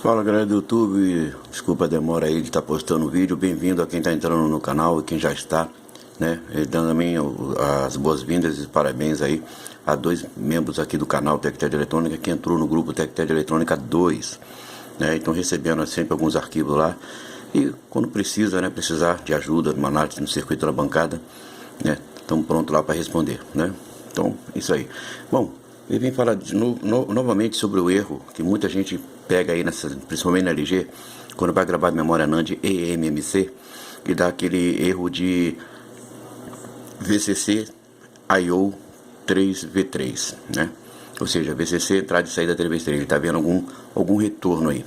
Fala galera do YouTube, desculpa a demora aí de estar postando o vídeo. Bem-vindo a quem está entrando no canal e quem já está, né? Dando também as boas-vindas e parabéns aí a dois membros aqui do canal TecTed Eletrônica que entrou no grupo TecTed Eletrônica 2, né? Estão recebendo sempre alguns arquivos lá e quando precisa, né? Precisar de ajuda, uma análise no circuito da bancada, né? Estamos prontos lá para responder, né? Então, isso aí. Bom, eu vim falar novamente sobre o erro que muita gente pega aí, principalmente na LG, quando vai gravar memória NAND e eMMC, e dá aquele erro de VCC I/O 3V3, né? Ou seja, VCC entrada e saída 3V3. Ele está vendo algum retorno aí,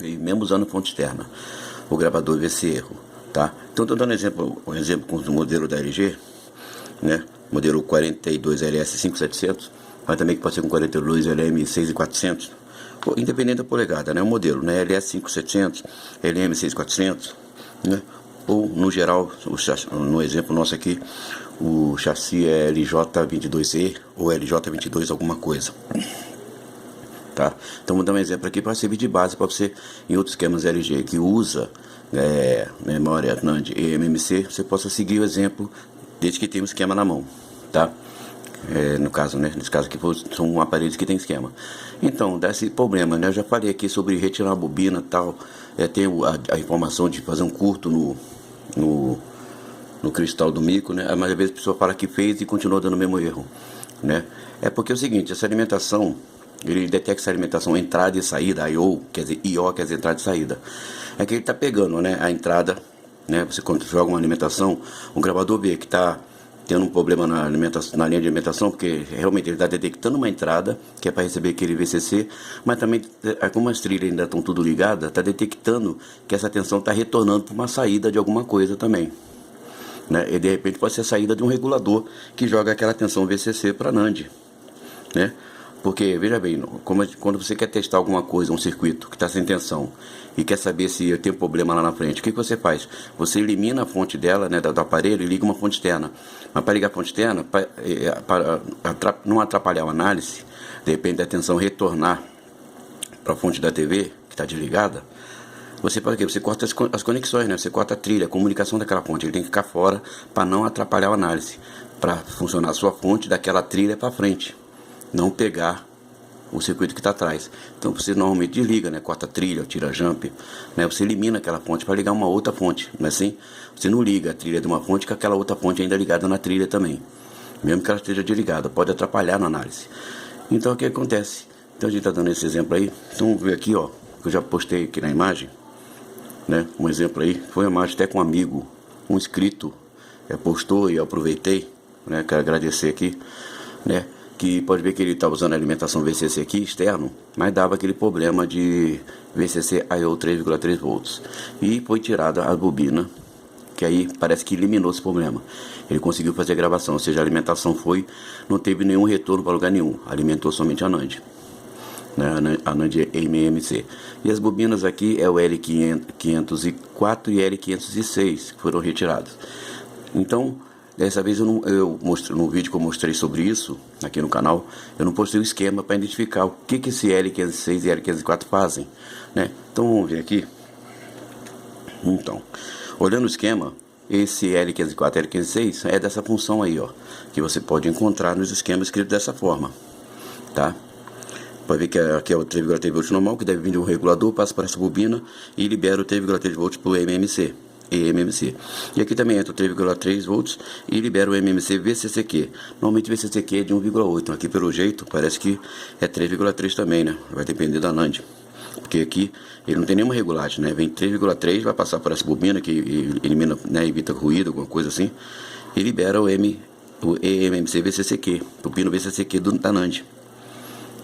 e mesmo usando fonte externa, o gravador vê esse erro, tá? Então estou dando um exemplo com o modelo da LG, né? Modelo 42LS5700, mas também que pode ser com 42LM6400, independente da polegada, né? O modelo, né? LS5700, LM6400, né? Ou no geral, no exemplo nosso aqui, o chassi é LJ22E ou LJ22 alguma coisa, tá? Então vou dar um exemplo aqui para servir de base para você em outros esquemas LG que usa memória NAND e eMMC, você possa seguir o exemplo desde que tenha um esquema na mão, tá? No caso, né? Nesse caso aqui são aparelhos que tem esquema. Então, dá esse problema, né? Eu já falei aqui sobre retirar a bobina e tal. Tem a informação de fazer um curto no cristal do micro, né? Mas às vezes a pessoa fala que fez e continua dando o mesmo erro, né? É porque é o seguinte, essa alimentação, ele detecta essa alimentação entrada e saída, I/O, quer dizer, I/O quer dizer entrada e saída. É que ele está pegando, né? A entrada, né? Você quando joga uma alimentação, o gravador vê que está tendo um problema na linha de alimentação, porque realmente ele está detectando uma entrada, que é para receber aquele VCC, mas também, como as trilhas ainda estão tudo ligadas, está detectando que essa tensão está retornando para uma saída de alguma coisa também, né? E de repente pode ser a saída de um regulador que joga aquela tensão VCC para NAND, né? Porque, veja bem, quando você quer testar alguma coisa, um circuito que está sem tensão, e quer saber se tem um problema lá na frente, o que você faz? Você elimina a fonte dela, né, do aparelho, e liga uma fonte externa. Mas para ligar a fonte externa, para não atrapalhar a análise, de repente a tensão retornar para a fonte da TV, que está desligada, você faz o quê? Você corta as conexões, né? Você corta a trilha, a comunicação daquela fonte. Ele tem que ficar fora para não atrapalhar a análise, para funcionar a sua fonte daquela trilha para frente, não pegar o circuito que está atrás. Então você normalmente desliga, né? Corta a trilha, tira jump, né? Você elimina aquela fonte para ligar uma outra fonte, não é assim? Você não liga a trilha de uma fonte com aquela outra fonte ainda ligada na trilha também, mesmo que ela esteja desligada, pode atrapalhar na análise. Então o que acontece? Então a gente está dando esse exemplo aí. Então vamos ver aqui, ó, que eu já postei aqui na imagem, né? Um exemplo aí, foi uma imagem até com um amigo, um inscrito, postou e eu aproveitei, né? Quero agradecer aqui, né? Que pode ver que ele está usando a alimentação VCC aqui externo, mas dava aquele problema de VCC I/O 3,3 volts, e foi tirada a bobina, que aí parece que eliminou esse problema. Ele conseguiu fazer a gravação, ou seja, a alimentação não teve nenhum retorno para lugar nenhum, alimentou somente a NAND, né? A NAND eMMC. E as bobinas aqui é o L504 e L506 que foram retirados. Então, dessa vez eu mostrei no vídeo que eu mostrei sobre isso aqui no canal, eu não postei o esquema para identificar o que esse L506 e L504 fazem, né? Então vamos ver aqui. Então, olhando o esquema, esse L504 e L506 é dessa função aí, ó, que você pode encontrar nos esquemas escritos dessa forma, tá? Pode ver que aqui é o 3,3 volts normal, que deve vir de um regulador, passa para essa bobina e libera o 3,3 volts para o eMMC. E aqui também entra o 3,3 volts e libera o eMMC VCCQ. Normalmente o VCCQ é de 1,8, aqui pelo jeito parece que é 3,3 também, né? Vai depender da NAND, porque aqui ele não tem nenhuma regulagem, né? Vem 3,3, vai passar por essa bobina que elimina, né? Evita ruído, alguma coisa assim, e libera o eMMC VCCQ, o pino VCCQ da NAND,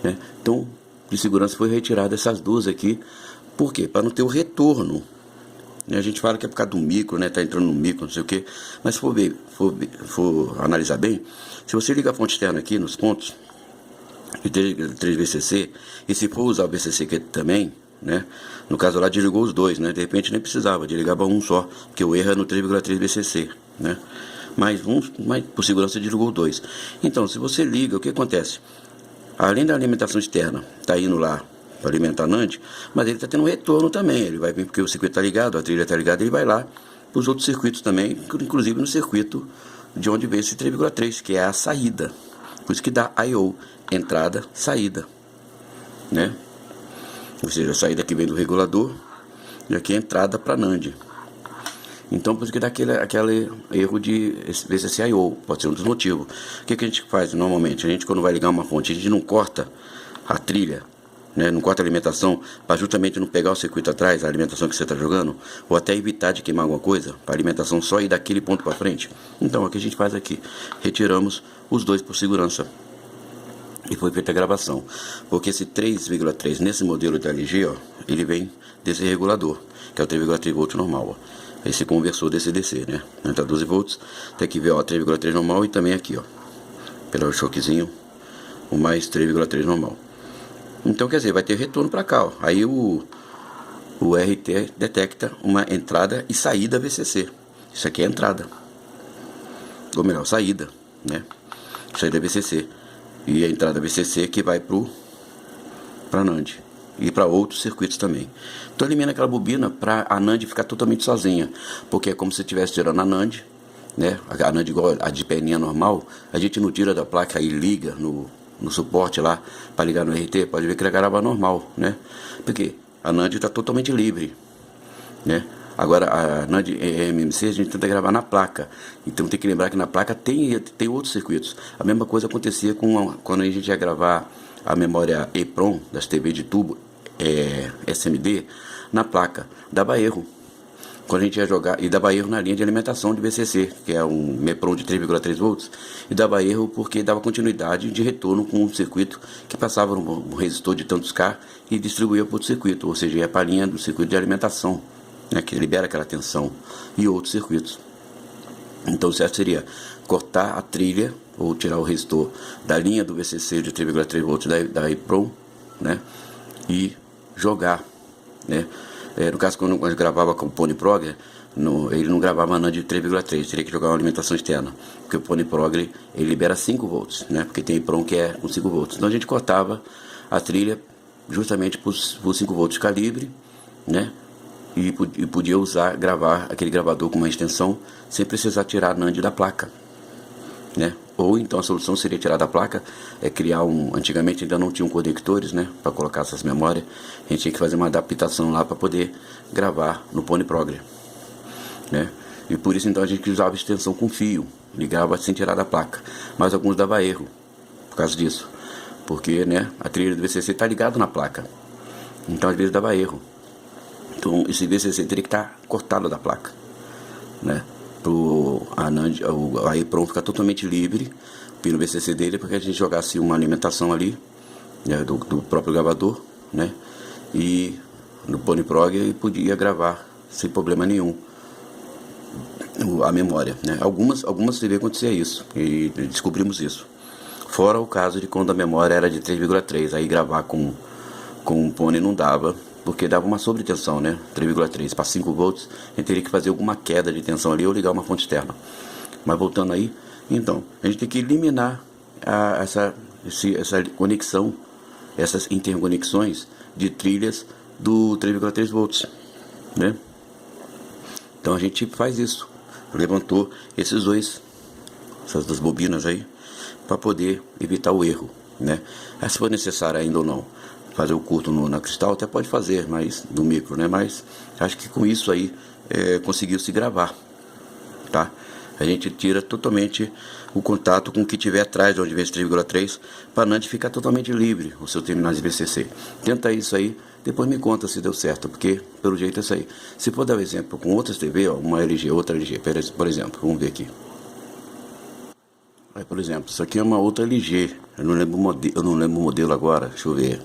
né? Então, de segurança foi retirada essas duas aqui. Por quê? Para não ter o retorno. A gente fala que é por causa do micro, né? Tá entrando no micro, não sei o que. Mas se for analisar bem, se você ligar a fonte externa aqui nos pontos de 3 VCC, e se for usar o VCC aqui também, né? No caso lá desligou os dois, né? De repente nem precisava, desligava um só, porque o erro é no 3,3 VCC, né? Mas por segurança desligou dois. Então, se você liga, o que acontece? Além da alimentação externa, tá indo lá para alimentar a NAND, mas ele está tendo um retorno também. Ele vai vir porque o circuito está ligado, a trilha está ligada, ele vai lá para os outros circuitos também, inclusive no circuito de onde vem esse 3,3, que é a saída. Por isso que dá I/O, entrada, saída, né? Ou seja, a saída que vem do regulador e aqui a entrada para NAND. Então, por isso que dá aquele erro de VCC I/O, pode ser um dos motivos. O que a gente faz normalmente? A gente, quando vai ligar uma fonte, a gente não corta a trilha, né? Não corta a alimentação, para justamente não pegar o circuito atrás, a alimentação que você está jogando, ou até evitar de queimar alguma coisa, para a alimentação só ir daquele ponto para frente. Então, o que a gente faz aqui? Retiramos os dois por segurança. E foi feita a gravação. Porque esse 3,3 nesse modelo da LG, ó, ele vem desse regulador, que é o 3,3 volt normal, ó. Esse conversor desse DC, né? Entra 12 volts, tem que ver, ó, 3,3 normal e também aqui, ó, pelo choquezinho, o mais 3,3 normal. Então, quer dizer, vai ter retorno para cá, ó. Aí o RT detecta uma entrada e saída VCC. Isso aqui é entrada, ou melhor, saída, né? Saída VCC. E a entrada VCC que vai para NAND e para outros circuitos também. Então elimina aquela bobina para a NAND ficar totalmente sozinha, porque é como se estivesse tirando a NAND, né? A NAND igual a de perninha normal, a gente não tira da placa e liga no suporte lá para ligar no RT, pode ver que ele grava normal, né? Porque a NAND está totalmente livre, né? Agora a NAND eMMC a gente tenta gravar na placa, então tem que lembrar que na placa tem outros circuitos. A mesma coisa acontecia quando a gente ia gravar a memória EEPROM das TV de tubo SMD na placa, dava erro. Quando a gente ia jogar, e dava erro na linha de alimentação de VCC, que é um MEPROM de 3,3 volts, e dava erro porque dava continuidade de retorno com um circuito que passava um resistor de tantos K e distribuía para outro circuito, ou seja, ia para a linha do circuito de alimentação, né, que libera aquela tensão, e outros circuitos. Então o certo seria cortar a trilha ou tirar o resistor da linha do VCC de 3,3 volts da EEPROM, né, e jogar, né. No caso, quando eu gravava com o Pony Progress, ele não gravava NAND de 3,3, teria que jogar uma alimentação externa, porque o Pony Progress ele libera 5 volts, né, porque tem EEPROM que é com 5 volts. Então a gente cortava a trilha justamente por 5 volts de calibre, né, e podia gravar aquele gravador com uma extensão sem precisar tirar a NAND da placa, né? Ou então a solução seria tirar da placa, criar antigamente ainda não tinham conectores, né, para colocar essas memórias, a gente tinha que fazer uma adaptação lá para poder gravar no Pony Progress, né? E por isso então a gente usava extensão com fio, ligava sem tirar da placa, mas alguns dava erro por causa disso, porque, né, a trilha do VCC está ligada na placa, então às vezes dava erro. Então esse VCC teria que estar cortado da placa, né, a EEPROM ficar totalmente livre pelo VCC dele, porque a gente jogasse uma alimentação ali, né, do próprio gravador, né, e no Pony Progress e podia gravar sem problema nenhum a memória, né. Algumas TV acontecia isso e descobrimos isso, fora o caso de quando a memória era de 3,3, aí gravar com o Pony não dava, porque dava uma sobretensão, né? 3,3 para 5 volts, a gente teria que fazer alguma queda de tensão ali ou ligar uma fonte externa. Mas voltando aí, então, a gente tem que eliminar essa conexão, essas interconexões de trilhas do 3,3 volts, né? Então a gente faz isso, levantou essas duas bobinas aí, para poder evitar o erro, né? Se for necessário ainda ou não fazer o curto na cristal, até pode fazer, mas no micro, né? Mas acho que com isso aí conseguiu se gravar, tá? A gente tira totalmente o contato com o que tiver atrás de onde vem esse 3,3 para a NAND ficar totalmente livre o seu terminal de VCC. Tenta isso aí, depois me conta se deu certo, porque pelo jeito é isso aí. Se for dar um exemplo com outras TV, ó, uma LG, outra LG, por exemplo, vamos ver aqui. Aí, por exemplo, isso aqui é uma outra LG, eu não lembro o modelo agora, deixa eu ver.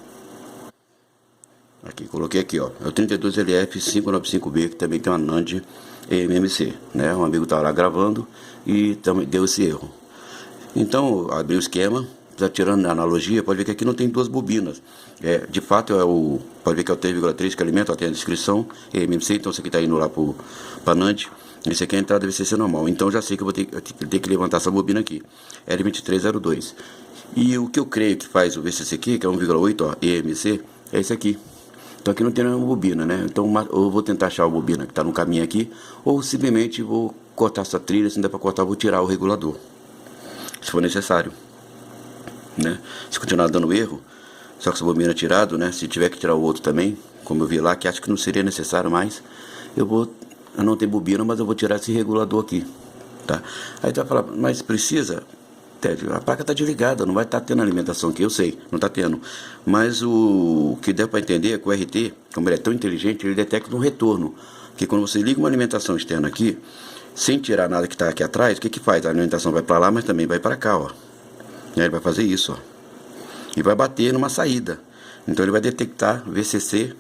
Aqui, coloquei aqui, ó, é o 32LF595B, que também tem uma NAND eMMC, né? Um amigo estava lá gravando e também deu esse erro. Então, abri o esquema, já tirando a analogia, pode ver que aqui não tem duas bobinas. De fato, pode ver que é o 3,3 que alimenta, ó, tem a descrição, eMMC, então isso aqui está indo lá para NAND. Esse aqui é a entrada VCC normal, então já sei que eu vou ter que levantar essa bobina aqui, L2302. E o que eu creio que faz o VCC aqui, que é 1,8, ó, eMMC, é esse aqui. Então aqui não tem nenhuma bobina, né? Então eu vou tentar achar a bobina que está no caminho aqui, ou simplesmente vou cortar essa trilha. Se não der para cortar, vou tirar o regulador, se for necessário, né? Se continuar dando erro, só que essa bobina tirado, né? Se tiver que tirar o outro também, como eu vi lá, que acho que não seria necessário mais, eu não tenho bobina, mas eu vou tirar esse regulador aqui, tá? Aí tu vai falar, mas precisa? Ted, a placa está desligada, não vai estar tendo alimentação aqui, eu sei, não está tendo. Mas o que deu para entender é que o RT, como ele é tão inteligente, ele detecta um retorno. Que quando você liga uma alimentação externa aqui, sem tirar nada que está aqui atrás, o que faz? A alimentação vai para lá, mas também vai para cá, ó. Ele vai fazer isso, ó. E vai bater numa saída. Então ele vai detectar VCC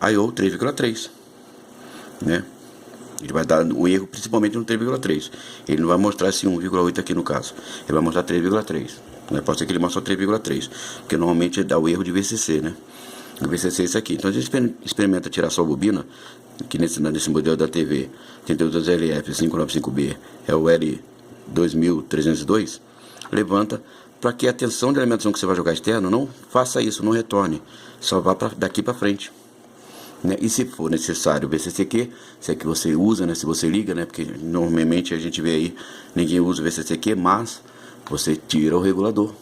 I/O 3,3, né? Ele vai dar o erro principalmente no 3,3. Ele não vai mostrar esse 1,8 aqui no caso. Ele vai mostrar 3,3. Pode ser que ele mostre 3,3. Porque normalmente ele dá o erro de VCC, né? O VCC é isso aqui. Então a gente experimenta tirar só a bobina, que nesse modelo da TV 32LF 595B é o L2302. Levanta para que a tensão de alimentação que você vai jogar externo não faça isso, não retorne. Só vá daqui para frente. Né? E se for necessário o VCCQ, se é que você usa, né? Se você liga, né? Porque normalmente a gente vê aí, ninguém usa o VCCQ, mas você tira o regulador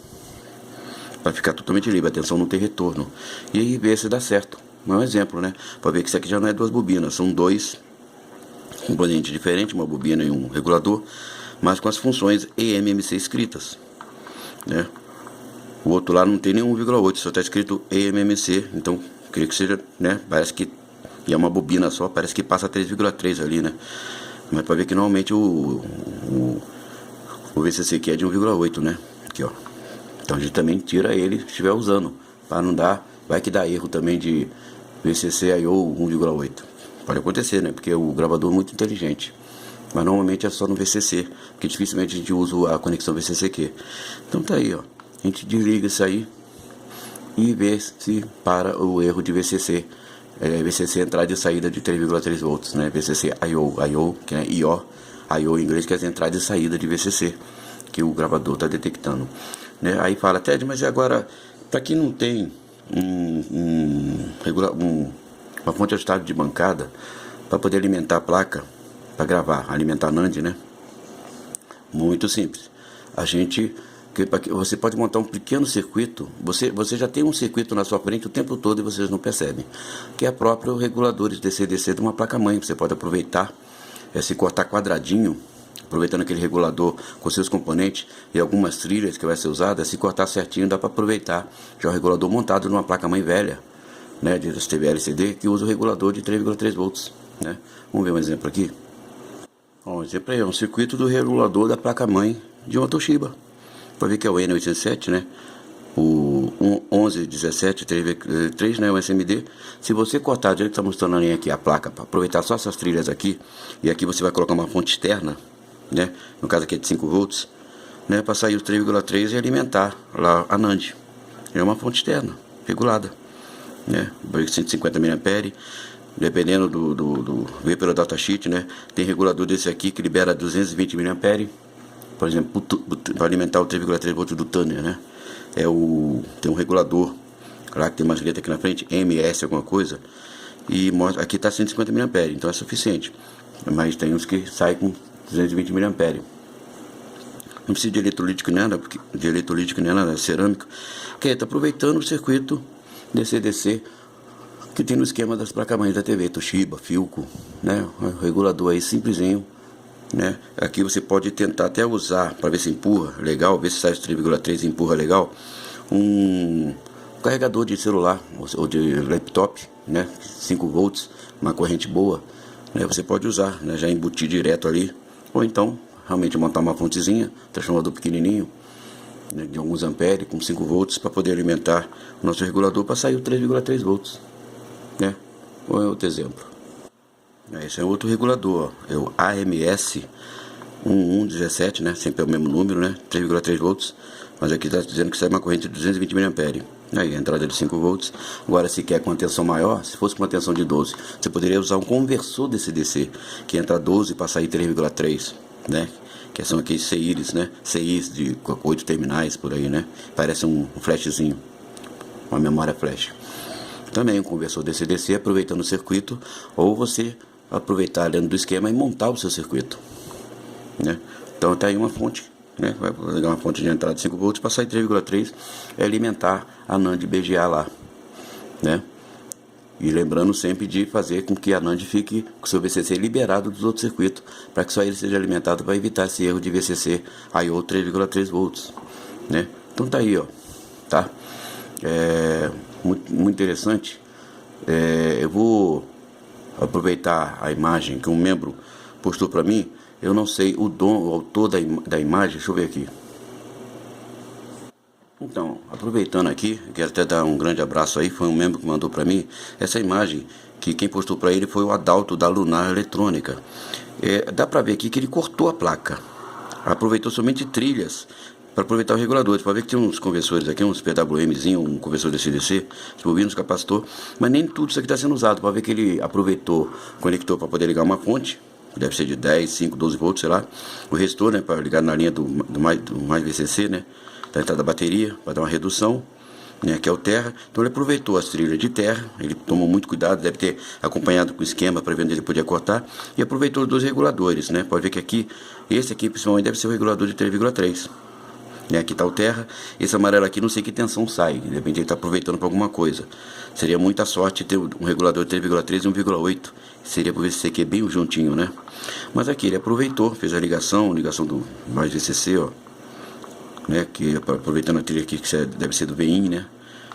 para ficar totalmente livre, a tensão não ter retorno. E aí ver se dá certo. É um exemplo, né? Para ver que isso aqui já não é duas bobinas, são dois componentes diferentes, uma bobina e um regulador, mas com as funções eMMC escritas, né? O outro lá não tem nem 1,8, só está escrito eMMC, então creio que seja, né? Parece que é uma bobina só, parece que passa 3,3 ali, né? Mas para ver que normalmente o VCC aqui é de 1,8, né? Aqui, ó. Então a gente também tira ele se estiver usando, para não dar, vai que dá erro também de VCC I/O 1,8. Pode acontecer, né? Porque o gravador é muito inteligente. Mas normalmente é só no VCC, porque dificilmente a gente usa a conexão VCCQ. Então tá aí, ó. A gente desliga isso aí e vê se para o erro de VCC. VCC entrada e saída de 3,3 volts, né? VCC I/O, que é I/O, I/O em inglês, que é a entrada e saída de VCC, que o gravador está detectando. Né? Aí fala, Ted, mas e agora, para quem não tem uma fonte de estado de bancada para poder alimentar a placa, para gravar, alimentar a NAND, né? Muito simples. Você pode montar um pequeno circuito, você já tem um circuito na sua frente o tempo todo e vocês não percebem, que é próprio reguladores DC-DC de uma placa-mãe. Você pode aproveitar, se cortar quadradinho, aproveitando aquele regulador com seus componentes e algumas trilhas que vai ser usada, se cortar certinho dá para aproveitar já o regulador montado numa placa-mãe velha, né, de TV LCD, que usa o regulador de 3,3 volts, né? Vamos ver um exemplo aqui. Um exemplo aí, é um circuito do regulador da placa-mãe de uma Toshiba. Para ver que é o N87, né? O 1117 3, né? O SMD. Se você cortar, ele está mostrando a linha aqui, a placa, para aproveitar só essas trilhas aqui, e aqui você vai colocar uma fonte externa, né? No caso aqui é de 5 volts, né? Para sair os 3,3 e alimentar lá a NAND. É uma fonte externa, regulada, né? 150 mA. Dependendo ver pelo datasheet, né? Tem regulador desse aqui que libera 220 mA, por exemplo, para alimentar o 3,3 volts do Tanner, né? Tem um regulador lá que tem umas letras aqui na frente, MS alguma coisa, e mostra, aqui está 150 mA, então é suficiente. Mas tem uns que saem com 220 mA. Não precisa de eletrolítico nem nada, é cerâmico, que está aproveitando o circuito DC-DC que tem no esquema das placas-mães da TV, Toshiba, Philco, né? Um regulador aí simplesinho, né? Aqui você pode tentar até usar para ver se empurra legal, ver se sai os 3,3 e empurra legal, um carregador de celular ou de laptop, né? 5 volts, uma corrente boa, né? Você pode usar, né? Já embutir direto ali, ou então realmente montar uma fontezinha, transformador pequenininho, né? De alguns amperes com 5 volts para poder alimentar o nosso regulador para sair o 3,3 volts, né? Ou é outro exemplo. Esse é outro regulador, ó. É o AMS 1117, né? Sempre é o mesmo número, né? 3,3 volts. Mas aqui está dizendo que sai uma corrente de 220 mA. Aí a entrada é de 5 volts. Agora, se quer com uma tensão maior, se fosse com uma tensão de 12, você poderia usar um conversor DC-DC, que entra 12 para sair 3,3, né? Que são aqui CIs, né? CIs de 8 terminais por aí, né? Parece um flashzinho, uma memória flash. também um conversor DC-DC aproveitando o circuito, ou você aproveitar dentro do esquema e montar o seu circuito, né? Então tá aí uma fonte, né? Vai pegar uma fonte de entrada de 5 volts, passar em 3,3 e alimentar a NAND BGA lá, né? E lembrando sempre de fazer com que a NAND fique com o seu VCC liberado dos outros circuitos, para que só ele seja alimentado, para evitar esse erro de VCC I/O 3,3 volts, né? Então tá aí, ó, tá? Muito interessante. Eu vou aproveitar a imagem que um membro postou para mim. Eu não sei o autor da imagem. Deixa eu ver aqui. Então, aproveitando aqui, quero até dar um grande abraço aí. Foi um membro que mandou para mim essa imagem, que quem postou para ele foi o Adalto da Lunar Eletrônica. Dá para ver aqui que ele cortou a placa, aproveitou somente trilhas para aproveitar os reguladores. Para ver que tem uns conversores aqui, uns PWMzinho, um conversor DC-DC, bobinos, capacitor, mas nem tudo isso aqui está sendo usado. Para ver que ele aproveitou conector para poder ligar uma fonte, deve ser de 10, 5, 12 volts, sei lá. O resistor, né, para ligar na linha do mais VCC, né, da entrada da bateria, para dar uma redução, né, que é o terra. Então ele aproveitou as trilhas de terra, ele tomou muito cuidado, deve ter acompanhado com o esquema para ver onde ele podia cortar, e aproveitou os dois reguladores, né. Pode ver que aqui, esse aqui principalmente deve ser o regulador de 3,3. Aqui está o terra, esse amarelo aqui não sei que tensão sai, de repente ele está aproveitando para alguma coisa. Seria muita sorte ter um regulador de 3,3 e 1,8, seria para o VCC bem juntinho, né? Mas aqui ele aproveitou, fez a ligação do mais VCC, ó, né? Que aproveitando a trilha aqui que deve ser do VIN, né?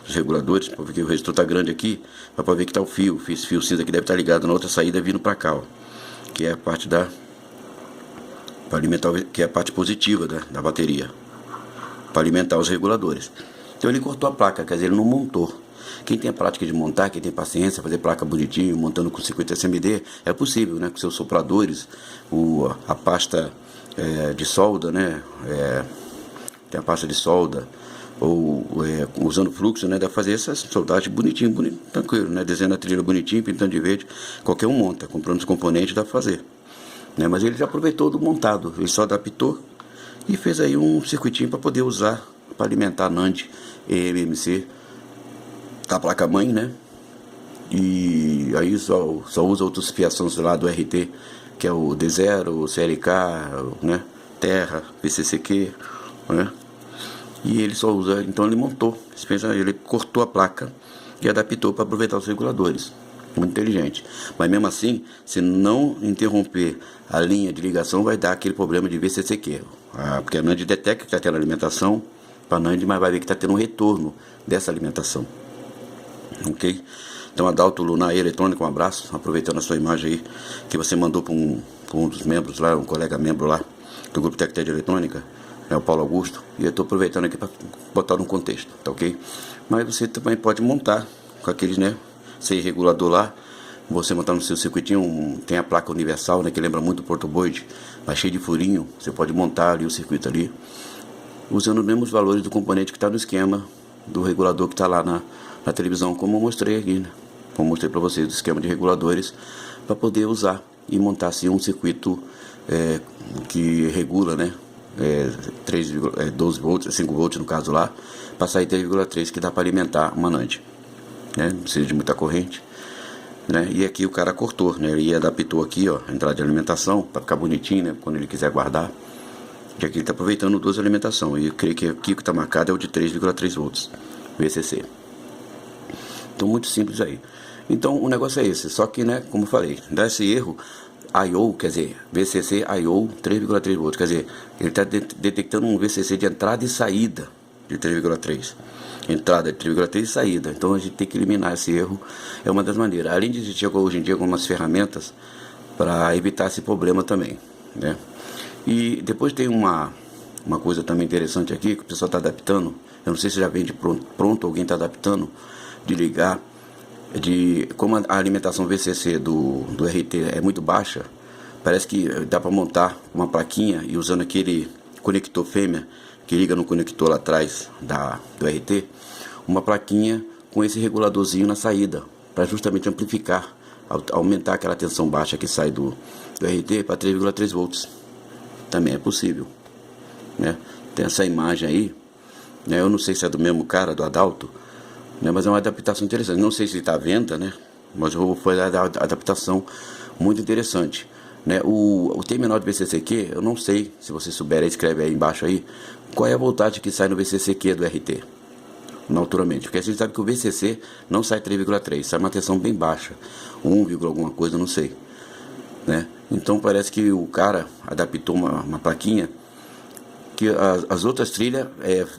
Os reguladores, porque o resistor está grande aqui, para ver que está o fio cinza que deve estar ligado na outra saída vindo para cá, ó, que é a parte para alimentar, que é a parte positiva da bateria, para alimentar os reguladores. Então ele cortou a placa, quer dizer, ele não montou. Quem tem a prática de montar, quem tem paciência, fazer placa bonitinho, montando com 50 SMD, é possível, né? Com seus sopradores, a pasta de solda, né? Tem a pasta de solda, ou usando fluxo, né? Dá pra fazer essa soldagem bonitinho, tranquilo, né? Desenhando a trilha bonitinho, pintando de verde, qualquer um monta, comprando os componentes dá pra fazer, né? Mas ele já aproveitou do montado, ele só adaptou e fez aí um circuitinho para poder usar para alimentar a NAND eMMC da placa-mãe, né? E aí só usa outras fiações lá do RT, que é o D0, o CLK, né? Terra, VCCQ, né? E ele só usa, então ele montou, ele cortou a placa e adaptou para aproveitar os reguladores. Muito inteligente. Mas mesmo assim, se não interromper a linha de ligação, vai dar aquele problema de VCCQ. Porque a NAND detecta que está tendo alimentação para a NAND, mas vai ver que está tendo um retorno dessa alimentação. Ok? Então, Adalto Lunar Eletrônica, um abraço. Aproveitando a sua imagem aí, que você mandou para um dos membros lá, um colega membro lá, do grupo Tectel de Eletrônica, o Paulo Augusto. E eu estou aproveitando aqui para botar no contexto, tá ok? Mas você também pode montar com aqueles, né? Sem regulador lá, você montar no seu circuitinho, tem a placa universal, né, que lembra muito do portoboard, mas cheio de furinho. Você pode montar ali o circuito ali, usando os mesmos valores do componente que está no esquema do regulador que está lá na televisão, como eu mostrei aqui, né? Como eu mostrei para vocês, o esquema de reguladores, para poder usar e montar assim um circuito que regula, né, 12 volts, 5 volts no caso lá, para sair 3,3, que dá para alimentar uma NAND, né? Não precisa de muita corrente, né? E aqui o cara cortou, né? Ele adaptou aqui, ó, a entrada de alimentação para ficar bonitinho, né? Quando ele quiser guardar. E aqui ele está aproveitando duas alimentações. E eu creio que aqui o que está marcado é o de 3,3 volts VCC. Então muito simples aí. Então o negócio é esse. Só que, né, como eu falei, dá esse erro I/O, quer dizer, VCC I/O 3,3 volts. Quer dizer, ele está detectando um VCC de entrada e saída de 3,3. Entrada de 3,3 e saída. Então a gente tem que eliminar esse erro. É uma das maneiras. Além de existir hoje em dia algumas ferramentas para evitar esse problema também, né? E depois tem uma coisa também interessante aqui, que o pessoal está adaptando. Eu não sei se já vem de pronto, alguém está adaptando, de ligar, como a alimentação VCC do RT é muito baixa, parece que dá para montar uma plaquinha e usando aquele conector fêmea, que liga no conector lá atrás do RT, uma plaquinha com esse reguladorzinho na saída, para justamente amplificar, aumentar aquela tensão baixa que sai do RT para 3,3 volts. Também é possível, né? Tem essa imagem aí, né? Eu não sei se é do mesmo cara, do Adalto, né? Mas é uma adaptação interessante. Não sei se está à venda, né? Mas foi a adaptação muito interessante, né? O terminal de VCCQ, eu não sei, se você souber, escreve aí embaixo aí, qual é a voltagem que sai no VCCQ do RT, naturalmente, porque a gente sabe que o VCC não sai 3,3, sai uma tensão bem baixa, 1, alguma coisa, não sei, né? Então parece que o cara adaptou uma plaquinha que as outras trilhas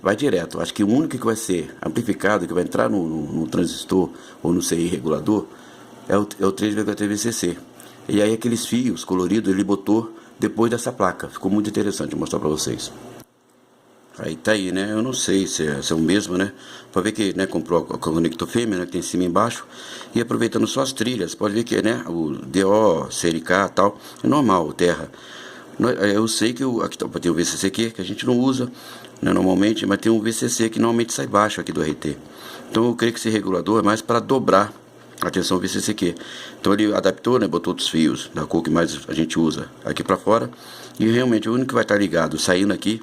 vai direto. Acho que o único que vai ser amplificado, que vai entrar no transistor ou no CI regulador, é o 3,3 VCC. E aí aqueles fios coloridos ele botou depois dessa placa. Ficou muito interessante mostrar para vocês. Aí tá aí, né? Eu não sei se é o mesmo, né? Pra ver que, né, comprou a conector fêmea, né, que tem em cima e embaixo. E aproveitando só as trilhas, pode ver que, né, o DO, CLK e tal, é normal, o terra. Eu sei que aqui tem o VCCQ, que a gente não usa, né, normalmente, mas tem um VCC que normalmente sai baixo aqui do RT. Então eu creio que esse regulador é mais para dobrar a tensão VCCQ. Então ele adaptou, né, botou outros fios da cor que mais a gente usa aqui para fora. E realmente o único que vai estar ligado, saindo aqui,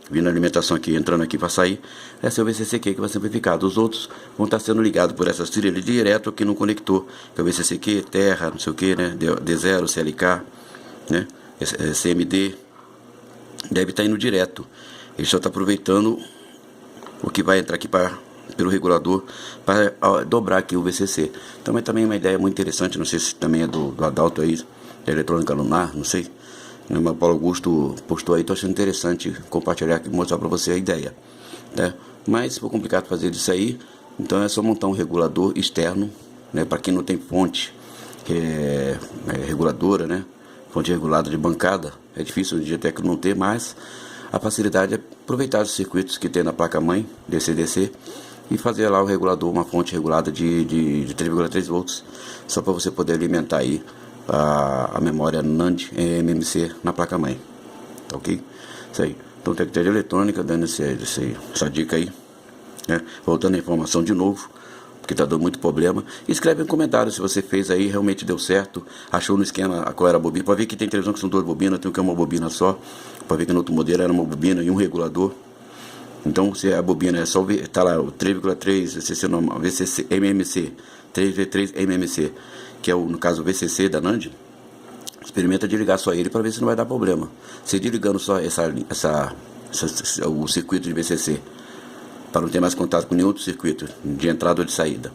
vindo a alimentação aqui, entrando aqui para sair, é seu VCCQ que vai ser amplificado. Os outros vão estar sendo ligados por essas trilhas direto aqui no conector, que é o VCCQ, terra, não sei o que, né, D0, CLK, né, CMD, deve estar indo direto. Ele só está aproveitando o que vai entrar aqui pelo regulador para dobrar aqui o VCC. Então é também uma ideia muito interessante, não sei se também é do Adalto aí, da eletrônica lunar, não sei. O Paulo Augusto postou aí, estou achando interessante compartilhar aqui, mostrar para você a ideia, né? Mas se for complicado fazer isso aí, então é só montar um regulador externo, né? Para quem não tem fonte reguladora, né? Fonte regulada de bancada, é difícil hoje em dia até que não ter, mas a facilidade é aproveitar os circuitos que tem na placa-mãe, DC-DC, e fazer lá o regulador, uma fonte regulada de 3,3 volts, só para você poder alimentar aí a memória NAND MMC na placa-mãe, tá ok? Isso aí. Então, Tected Eletrônica dando essa dica aí, né? Voltando a informação de novo, porque tá dando muito problema. Escreve um comentário se você fez aí, realmente deu certo, achou no esquema qual era a bobina. Pode ver que tem televisão que são 2 bobinas, tem um que é uma bobina só. Pode ver que no outro modelo era uma bobina e um regulador. Então, se a bobina é só, tá lá o 3,3 VCC normal, VCC MMC, 3V3 MMC, que é no caso o VCC da NAND, experimenta desligar só ele para ver se não vai dar problema. Se desligando só o circuito de VCC, para não ter mais contato com nenhum outro circuito de entrada ou de saída,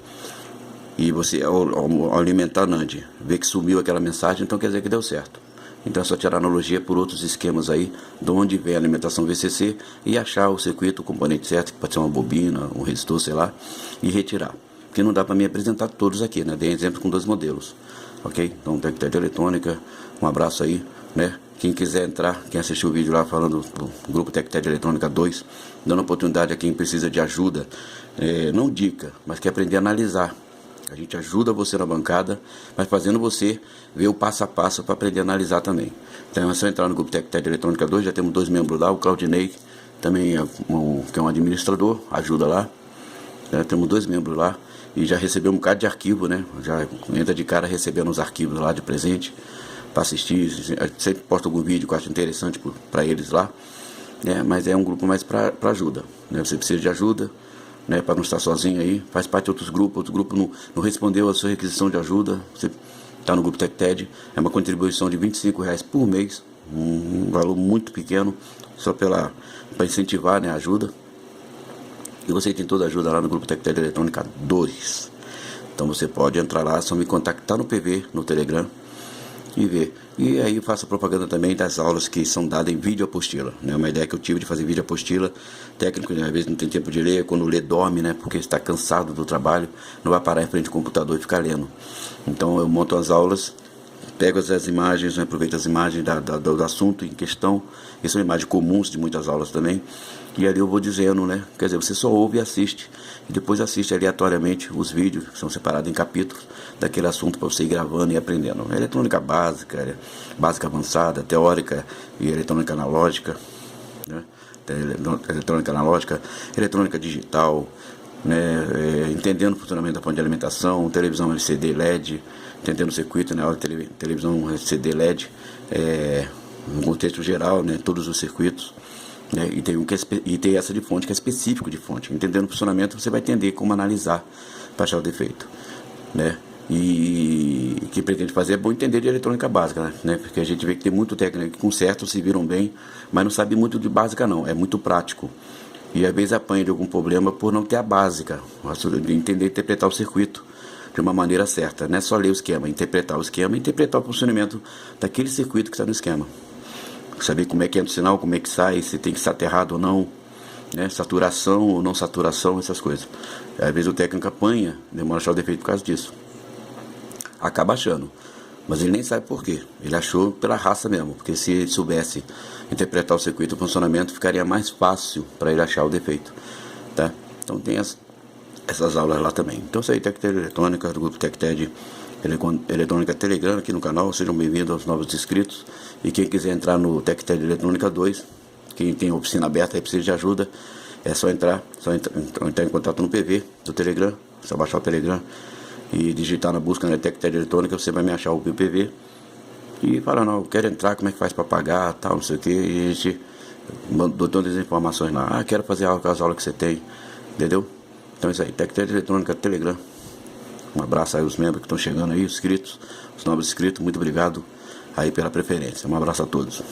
e você ao alimentar a NAND vê que sumiu aquela mensagem, então quer dizer que deu certo. Então é só tirar analogia por outros esquemas aí, de onde vem a alimentação VCC, e achar o circuito, o componente certo, que pode ser uma bobina, um resistor, sei lá, e retirar. Porque não dá para me apresentar todos aqui, né? Dei exemplo com 2 modelos, ok? Então, Tected Eletrônica, um abraço aí, né? Quem quiser entrar, quem assistiu o vídeo lá falando do grupo Tected Eletrônica 2, dando oportunidade a quem precisa de ajuda, não dica, mas quer aprender a analisar. A gente ajuda você na bancada, mas fazendo você ver o passo a passo para aprender a analisar também. Então é só entrar no grupo Tected Eletrônica 2, já temos 2 membros lá, o Claudinei, também que é um administrador, ajuda lá. Temos 2 membros lá e já recebeu um bocado de arquivo, né? Já entra de cara recebendo os arquivos lá de presente para assistir. Sempre posto algum vídeo que eu acho interessante para eles lá, né? Mas é um grupo mais para ajuda, né? Você precisa de ajuda, né, para não estar sozinho aí, faz parte de outro grupo não respondeu a sua requisição de ajuda, você está no grupo Tected, é uma contribuição de R$25 por mês, um valor muito pequeno, só para incentivar, né, a ajuda, e você tem toda a ajuda lá no grupo Tected Eletrônica 2, então você pode entrar lá, só me contactar no PV, no Telegram, e ver. E aí eu faço propaganda também das aulas que são dadas em vídeo apostila, né? Uma ideia que eu tive de fazer vídeo apostila, técnico, né? Às vezes não tem tempo de ler, quando lê dorme, né? Porque está cansado do trabalho, não vai parar em frente ao computador e ficar lendo. Então eu monto as aulas, pego as imagens, né? Aproveito as imagens do assunto em questão, e são imagens comuns de muitas aulas também, e ali eu vou dizendo, né? Quer dizer, você só ouve e assiste, e depois assiste aleatoriamente os vídeos, que são separados em capítulos, daquele assunto para você ir gravando e aprendendo. Eletrônica básica, básica avançada, teórica e eletrônica analógica, né? Eletrônica analógica, eletrônica digital, né? Entendendo o funcionamento da fonte de alimentação, televisão LCD LED, entendendo o circuito, né? Televisão LCD LED, no contexto geral, né? Todos os circuitos, né? E tem essa de fonte que é específico de fonte. Entendendo o funcionamento, você vai entender como analisar para achar o defeito, né? E o que pretende fazer é bom entender de eletrônica básica, né? Porque a gente vê que tem muito técnico que consertam, se viram bem, mas não sabe muito de básica não, é muito prático. E às vezes apanha de algum problema por não ter a básica, de entender e interpretar o circuito de uma maneira certa. Não é só ler o esquema, interpretar o esquema e interpretar o funcionamento daquele circuito que está no esquema. Saber como é que entra o sinal, como é que sai, se tem que estar aterrado ou não, né? Saturação ou não saturação, essas coisas. Às vezes o técnico apanha, demora a achar o defeito por causa disso. Acaba achando, mas ele nem sabe por quê. Ele achou pela raça mesmo, porque se ele soubesse interpretar o circuito e o funcionamento, ficaria mais fácil para ele achar o defeito, tá? Então tem essas aulas lá também. Então isso aí, TecTed Eletrônica, do grupo TecTed Eletrônica Telegram, aqui no canal. Sejam bem-vindos aos novos inscritos. E quem quiser entrar no TecTed Eletrônica 2, quem tem oficina aberta e precisa de ajuda, é só entrar em contato no PV do Telegram, só baixar o Telegram e digitar na busca na TecTed Eletrônica, você vai me achar o PV e falar, não, eu quero entrar, como é que faz para pagar, tal, não sei o que, e a gente dou todas as informações lá. Quero fazer aula com as aulas que você tem, entendeu? Então é isso aí, TecTed Eletrônica Telegram. Um abraço aí aos membros que estão chegando aí, inscritos, os novos inscritos, muito obrigado aí pela preferência. Um abraço a todos.